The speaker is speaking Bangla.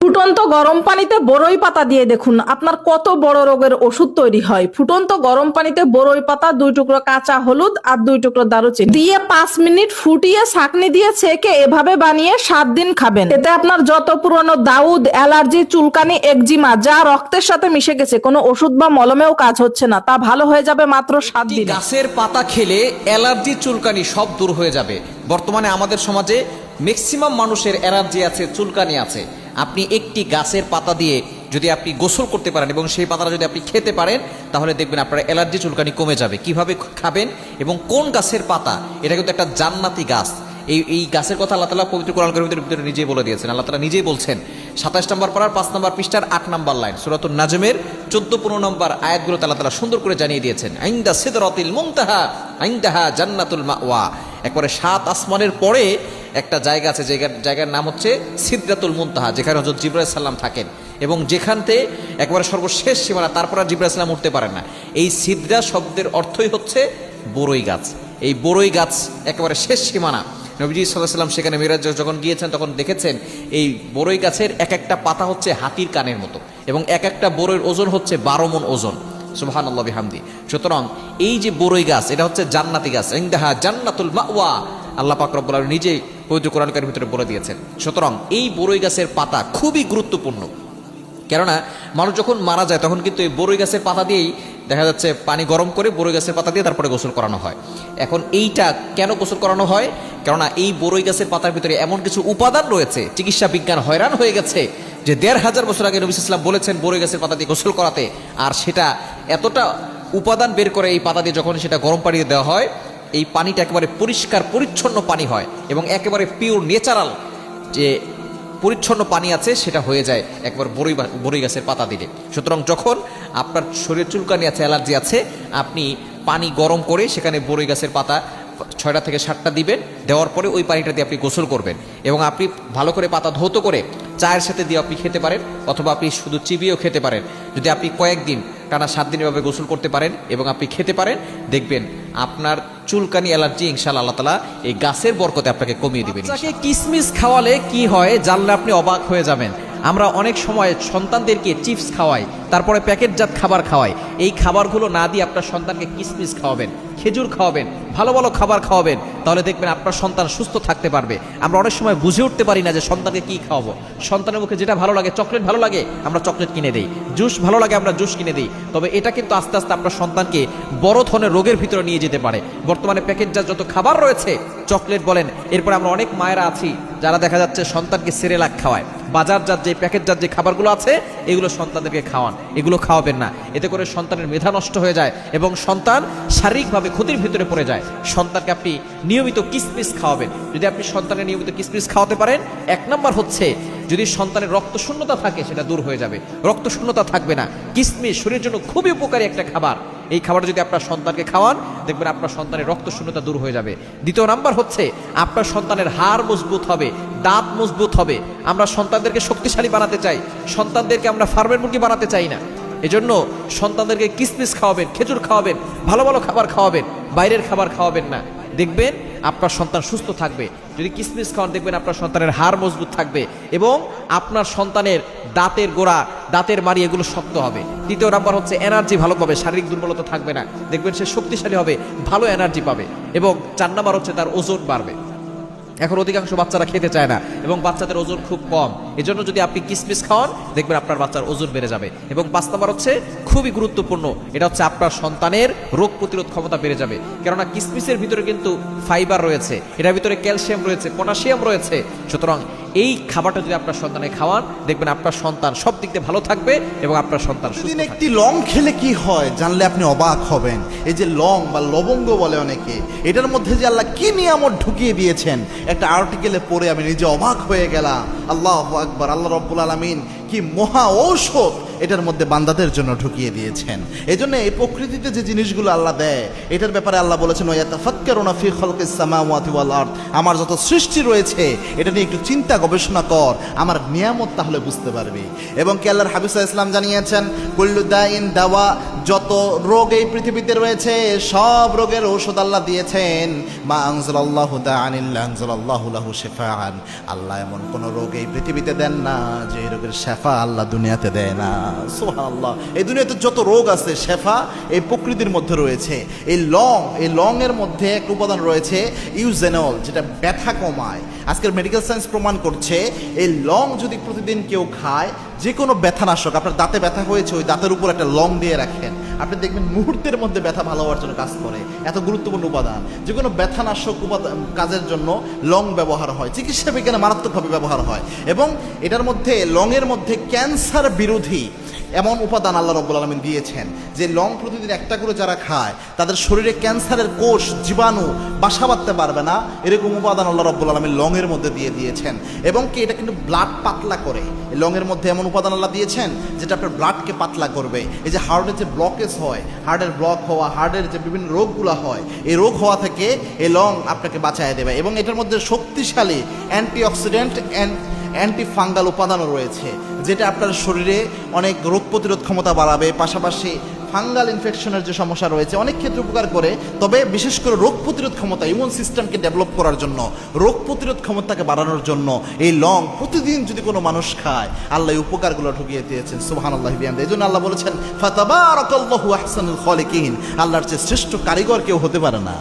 ফুটন্ত গরম পানিতে বড়ই পাতা দিয়ে দেখুন আপনার কত বড় রোগের ওষুধ তৈরি হয়। ফুটন্ত গরম পানিতে বড়ই পাতা, 2 টুকরো কাঁচা হলুদ আর 2 টুকরো দারুচিনি দিয়ে 5 মিনিট ফুটিয়ে ছাঁকনি দিয়ে ছেঁকে এভাবে বানিয়ে 7 দিন খাবেন। এতে আপনার যত পুরনো দাউদ, অ্যালার্জি, চুলকানি, একজিমা যা রক্তের সাথে মিশে গেছে, কোনো ওষুধ বা মলমেও কাজ হচ্ছে না, তা ভালো হয়ে যাবে মাত্র 7 দিনে। গাছের পাতা খেলে অ্যালার্জি, চুলকানি সব দূর হয়ে যাবে। বর্তমানে আমাদের সমাজে ম্যাক্সিমাম মানুষের অ্যালার্জি আছে, চুলকানি আছে। আপনি একটি গাছের পাতা দিয়ে যদি আপনি গোসল করতে পারেন এবং সেই পাতাটা যদি আপনি খেতে পারেন, তাহলে দেখবেন আপনার অ্যালার্জি, চুলকানি কমে যাবে। কিভাবে খাবেন এবং কোন গাছের পাতা, এটা কিন্তু একটা জান্নাতি গাছ। এই গাছের কথা আল্লাহ তাআলা পবিত্র কোরআন কারীমের ভিতরে নিজেই বলে দিয়েছেন। আল্লাহ তাআলা নিজেই বলছেন 27 নম্বর পারার 5 নম্বর পৃষ্ঠার 8 নম্বর লাইন, সূরাতুন নাজমের 14-15 নম্বর আয়াতগুলো আল্লাহ তাআলা সুন্দর করে জানিয়ে দিয়েছেন। আইন্দা সিদরাতিল মুনতাহা আইন্দাহা জান্নাতুল মাওয়া। একবারে 7 আসমানের পরে একটা জায়গা আছে, জায়গার নাম হচ্ছে সিদরাতুল মুনতাহা, যেখানে হযরত জিবরাইল আলাইহিস সালাম থাকেন এবং যেখানতে একবারে সর্বশেষ সীমানা, তারপর আর জিবরাইল আলাইহিস সালাম উঠতে পারেন না। এই সিদরা শব্দের অর্থই হচ্ছে বড়ই গাছ। এই বড়ই গাছ একেবারে শেষ সীমানা। নবীজি সাল্লাল্লাহু আলাইহি ওয়াসাল্লাম সেখানে মিরাজ যখন গিয়েছেন তখন দেখেছেন এই বড়ই গাছের এক একটা পাতা হচ্ছে হাতির কানের মতো এবং এক একটা বড়ইয়ের ওজন হচ্ছে 12 মণ ওজন। সুবহানাল্লাহ বিহামদি। সুতরাং এই যে বড়ই গাছ, এটা হচ্ছে জান্নাতি গাছ। ইনদাহা জান্নাতুল মাওয়া, আল্লাহ পাক রব্বুল আলামিন নিজেই পবিত্র কোরআন কারীমের ভিতরে বলে দিয়েছেন। সুতরাং এই বড়ই গাছের পাতা খুবই গুরুত্বপূর্ণ। কেননা মানুষ যখন মারা যায় তখন কিন্তু এই বড়ই গাছের পাতা দিয়েই দেখা যাচ্ছে পানি গরম করে বড়ই গাছের পাতা দিয়ে তারপরে গোসল করানো হয়। এখন এইটা কেন গোসল করানো হয়? কেননা এই বড়ই গাছের পাতার ভিতরে এমন কিছু উপাদান রয়েছে, চিকিৎসা বিজ্ঞান হয়রান হয়ে গেছে যে 1500 বছর আগে নবী সাল্লাল্লাহু আলাইহি ওয়াসাল্লাম বলেছেন বড়ই গাছের পাতা দিয়ে গোসল করাতে, আর সেটা এতটা উপাদান বের করে এই পাতা দিয়ে যখন সেটা গরম পানিতে দেওয়া হয়, এই পানিটা একেবারে পরিষ্কার পরিচ্ছন্ন পানি হয় এবং একেবারে পিওর ন্যাচারাল যে পরিচ্ছন্ন পানি আছে সেটা হয়ে যায় একবার বড়ই গাছের পাতা দিলে। সুতরাং যখন আপনার শরীরে চুলকানি আছে, অ্যালার্জি আছে, আপনি পানি গরম করে সেখানে বড়ই গাছের পাতা 6টা থেকে 7টা দিবেন, দেওয়ার পরে ওই পানিটা দিয়ে আপনি গোসল করবেন এবং আপনি ভালো করে পাতা ধৌত করে চায়ের সাথে দিয়ে আপনি খেতে পারেন, অথবা আপনি শুধু চিবিয়েও খেতে পারেন। যদি আপনি কয়েকদিন টানা 7 দিন এভাবে গোসল করতে পারেন এবং আপনি খেতে পারেন, দেখবেন আপনার চুলকানি, অ্যালার্জি ইনশাআল্লাহ আল্লাহ তাআলা এই গাছের বরকতে আপনাকে কমিয়ে দিবেন। বাচ্চাকে কিসমিস খাওয়ালে কি হয় জানলে আপনি অবাক হয়ে যাবেন। আমরা অনেক সময় সন্তানদেরকে চিপস খাওয়াই, তারপরে প্যাকেটজাত খাবার খাওয়াই। এই খাবারগুলো না দিয়ে আপনার সন্তানকে কিসমিস খাওয়াবেন, খেজুর খাওয়াবেন, ভালো ভালো খাবার খাওয়াবেন, তাহলে দেখবেন আপনার সন্তান সুস্থ থাকতে পারবে। আমরা অনেক সময় বুঝে উঠতে পারি না যে সন্তানকে কি খাওয়াবো। সন্তানের মুখে যেটা ভালো লাগে, চকলেট ভালো লাগে, আমরা চকলেট কিনে দেই, জুস ভালো লাগে, আমরা জুস কিনে দিই। তবে এটা কিন্তু আস্তে আস্তে আপনার সন্তানকে বড় ধরনের রোগের ভিতরে নিয়ে যেতে পারে। বর্তমানে প্যাকেটজাত যত খাবার রয়েছে, চকলেট বলেন, এরপরে আমরা অনেক মায়েরা আছি যারা দেখা যাচ্ছে সন্তানকে সেরেলাক খাওয়ায়। বাজারজাত যে প্যাকেটজাত যে খাবারগুলো আছে এগুলো সন্তানদেরকে খাওয়ান, এগুলো খাওয়াবেন না। এতে করে সন্তানের মেধা নষ্ট হয়ে যায় এবং সন্তান শারীরিকভাবে ক্ষতির ভিতরে পড়ে যায়। সন্তানকে আপনি নিয়মিত কিসমিস খাওয়াবেন। যদি আপনি সন্তানের নিয়মিত কিসমিস খাওয়াতে পারেন, 1 নম্বর হচ্ছে যদি সন্তানের রক্ত শূন্যতা থাকে সেটা দূর হয়ে যাবে, রক্ত শূন্যতা থাকবে না। কিসমিস শরীরের জন্য খুবই উপকারী একটা খাবার। এই খাবারটা যদি আপনার সন্তানকে খাওয়ান, দেখবেন আপনার সন্তানের রক্ত শূন্যতা দূর হয়ে যাবে। 2 নাম্বার হচ্ছে আপনার সন্তানের হাড় মজবুত হবে, দাঁত মজবুত হবে। আমরা সন্তানদেরকে শক্তিশালী বানাতে চাই, সন্তানদেরকে আমরা ফার্মের মুরগি বানাতে চাই না। এজন্য সন্তানদেরকে কিসমিস খাওয়াবেন, খেজুর খাওয়াবেন, ভালো ভালো খাবার খাওয়াবেন, বাইরের খাবার খাওয়াবেন না। দেখবেন আপনার সন্তান সুস্থ থাকবে। যদি কিসমিস খাওয়ান, দেখবেন আপনার সন্তানের হাড় মজবুত থাকবে এবং আপনার সন্তানের দাঁতের গোড়া, দাঁতের মাড়ি এগুলো শক্ত হবে। 3 নাম্বার হচ্ছে এনার্জি ভালো পাবে, শারীরিক দুর্বলতা থাকবে না, দেখবেন সে শক্তিশালী হবে, ভালো এনার্জি পাবে। এবং 4 নাম্বার হচ্ছে তার ওজন বাড়বে। এখন অধিকাংশ বাচ্চারা খেতে চায় না এবং বাচ্চাদের ওজন খুব কম। এজন্য যদি আপনি কিসমিস খাওয়ান, দেখবেন আপনার বাচ্চার ওজন বেড়ে যাবে। এবং 5 নাম্বার হচ্ছে খুবই গুরুত্বপূর্ণ, এটা হচ্ছে আপনার সন্তানের রোগ প্রতিরোধ ক্ষমতা বেড়ে যাবে। কেননা কিসমিসের ভিতরে কিন্তু ফাইবার রয়েছে, এটার ভিতরে ক্যালসিয়াম রয়েছে, পটাশিয়াম রয়েছে। সুতরাং এই খাবারটা যদি আপনার সন্তানে খাওয়ান, দেখবেন আপনার সন্তান সব দিক দিয়ে ভালো থাকবে এবং আপনার সন্তান সুস্থ থাকবে। একটি লং খেলে কি হয় জানলে আপনি অবাক হবেন। এই যে লং বা লবঙ্গ বলে অনেকে, এটার মধ্যে যে আল্লাহ কি নিয়ামত ঢুকিয়ে দিয়েছেন, একটা আর্টিকেলে পড়ে আমি নিজে অবাক হয়ে গেলাম। আল্লাহু আকবার। আল্লাহ রাব্বুল আলামিন কি মহা ঔষধ এটার মধ্যে বান্দাদের জন্য ঢুকিয়ে দিয়েছেন। এই জন্য এই প্রকৃতিতে যে জিনিসগুলো আল্লাহ দেয় এটার ব্যাপারে আল্লাহ বলেছেন ওয়ায়াতাফাক্কারুনা ফি খালকিস সামাওয়াতি ওয়াল আরদ, আমার যত সৃষ্টি রয়েছে এটা নিয়ে একটু চিন্তা গবেষণা কর, আমার নিয়ামত তাহলে বুঝতে পারবি। এবং কি আল্লাহর হাবিব সাল্লাল্লাহু আলাইহি ওয়াসাল্লাম জানিয়েছেন কুল্লু দাইন দাওয়া, যত রোগ এই পৃথিবীতে রয়েছে সব রোগের ঔষধ আল্লাহ দিয়েছেন। মা আনজালাল্লাহু দাআন ইল্লা আনজালাল্লাহু লাহু শিফাআন, আল্লাহ এমন কোন রোগ এই পৃথিবীতে দেন না যে রোগের শেফা আল্লাহ দুনিয়াতে দেয় না। সুবহানাল্লাহ, এই দুনিয়াতে যত রোগ আছে শেফা এই প্রকৃতির মধ্যে রয়েছে। এই লং এর মধ্যে এক উপাদান রয়েছে ইউজেনল, যেটা ব্যথা কমায়। আজকের মেডিকেল সায়েন্স প্রমাণ করছে এই লং যদি প্রতিদিন কেউ খায়, যে কোনো ব্যথানাশক, আপনার দাঁতে ব্যথা হয়েছে ওই দাঁতের উপর একটা লং দিয়ে রাখেন, আপনি দেখবেন মুহূর্তের মধ্যে ব্যথা ভালো হওয়ার জন্য কাজ করে। এত গুরুত্বপূর্ণ উপাদান, যে কোনো ব্যথানাশক উপাদান কাজের জন্য লং ব্যবহার হয়, চিকিৎসা বিজ্ঞানে মারাত্মকভাবে ব্যবহার হয়। এবং এটার মধ্যে লংয়ের মধ্যে ক্যান্সার বিরোধী এমন উপাদান আল্লাহ রাব্বুল আলামিন দিয়েছেন যে লং প্রতিদিন একটা করে যারা খায় তাদের শরীরে ক্যান্সারের কোষ জীবাণু বাসা বাঁধতে পারবে না, এরকম উপাদান আল্লাহ রাব্বুল আলামিন লংয়ের মধ্যে দিয়ে দিয়েছেন। এবং কি এটা কিন্তু ব্লাড পাতলা করে, লংয়ের মধ্যে এমন উপাদান আল্লাহ দিয়েছেন যেটা আপনার ব্লাডকে পাতলা করবে। এই যে হার্টের যে ব্লকেজ হয়, হার্টের ব্লক হওয়া, হার্টের যে বিভিন্ন রোগগুলো হয়, এই রোগ হওয়া থেকে এই লং আপনাকে বাঁচায় দেবে। এবং এটার মধ্যে শক্তিশালী অ্যান্টিঅক্সিডেন্ট অ্যান্টি ফাঙ্গাল উপাদানও রয়েছে, যেটা আপনার শরীরে অনেক রোগ প্রতিরোধ ক্ষমতা বাড়াবে, পাশাপাশি ফাঙ্গাল ইনফেকশনের যে সমস্যা রয়েছে অনেক ক্ষেত্রে উপকার করে। তবে বিশেষ করে রোগ প্রতিরোধ ক্ষমতা, ইমিউন সিস্টেমকে ডেভেলপ করার জন্য, রোগ প্রতিরোধ ক্ষমতাকে বাড়ানোর জন্য এই লং প্রতিদিন যদি কোনো মানুষ খায় আল্লাহ এই উপকারগুলো ঢুকিয়ে দিয়েছেন। সুবহানাল্লাহি বিহামদিহি। এই জন্য আল্লাহ বলেছেন ফাতাবারাকাল্লাহু আহসানুল খালিকিন, আল্লাহর চেয়ে শ্রেষ্ঠ কারিগর কেউ হতে পারে না।